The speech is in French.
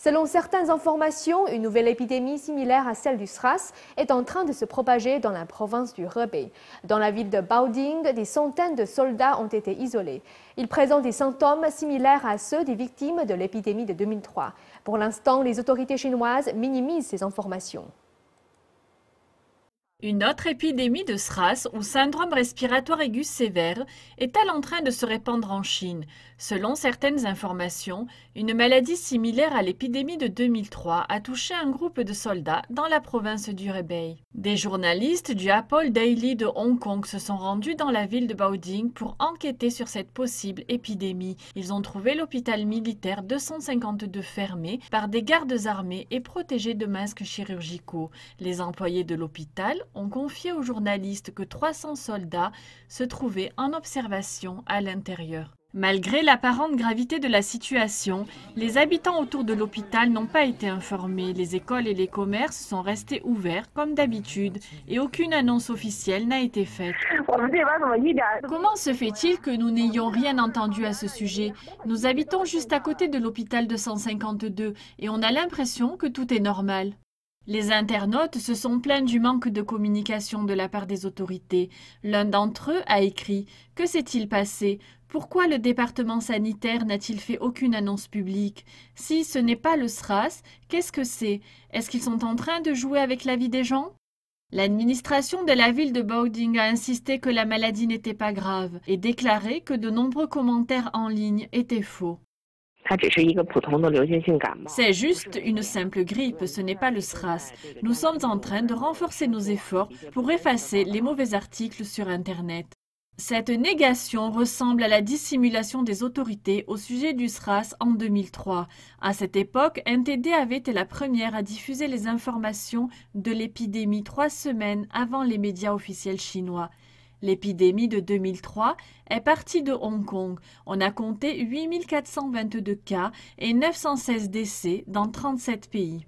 Selon certaines informations, une nouvelle épidémie similaire à celle du SRAS est en train de se propager dans la province du Hebei. Dans la ville de Baoding, des centaines de soldats ont été isolés. Ils présentent des symptômes similaires à ceux des victimes de l'épidémie de 2003. Pour l'instant, les autorités chinoises minimisent ces informations. Une autre épidémie de SRAS, ou syndrome respiratoire aigu sévère, est-elle en train de se répandre en Chine? Selon certaines informations, une maladie similaire à l'épidémie de 2003 a touché un groupe de soldats dans la province du Hebei. Des journalistes du Apple Daily de Hong Kong se sont rendus dans la ville de Baoding pour enquêter sur cette possible épidémie. Ils ont trouvé l'hôpital militaire 252 fermé par des gardes armés et protégé de masques chirurgicaux. Les employés de l'hôpital ont confié aux journalistes que 300 soldats se trouvaient en observation à l'intérieur. Malgré l'apparente gravité de la situation, les habitants autour de l'hôpital n'ont pas été informés. Les écoles et les commerces sont restés ouverts comme d'habitude et aucune annonce officielle n'a été faite. Comment se fait-il que nous n'ayons rien entendu à ce sujet? Nous habitons juste à côté de l'hôpital 252 et on a l'impression que tout est normal. Les internautes se sont plaints du manque de communication de la part des autorités. L'un d'entre eux a écrit « Que s'est-il passé? Pourquoi le département sanitaire n'a-t-il fait aucune annonce publique? Si ce n'est pas le SRAS, qu'est-ce que c'est? Est-ce qu'ils sont en train de jouer avec la vie des gens ?» L'administration de la ville de Baoding a insisté que la maladie n'était pas grave et déclaré que de nombreux commentaires en ligne étaient faux. C'est juste une simple grippe, ce n'est pas le SRAS. Nous sommes en train de renforcer nos efforts pour effacer les mauvais articles sur Internet. Cette négation ressemble à la dissimulation des autorités au sujet du SRAS en 2003. À cette époque, NTD avait été la première à diffuser les informations de l'épidémie 3 semaines avant les médias officiels chinois. L'épidémie de 2003 est partie de Hong Kong. On a compté 8 422 cas et 916 décès dans 37 pays.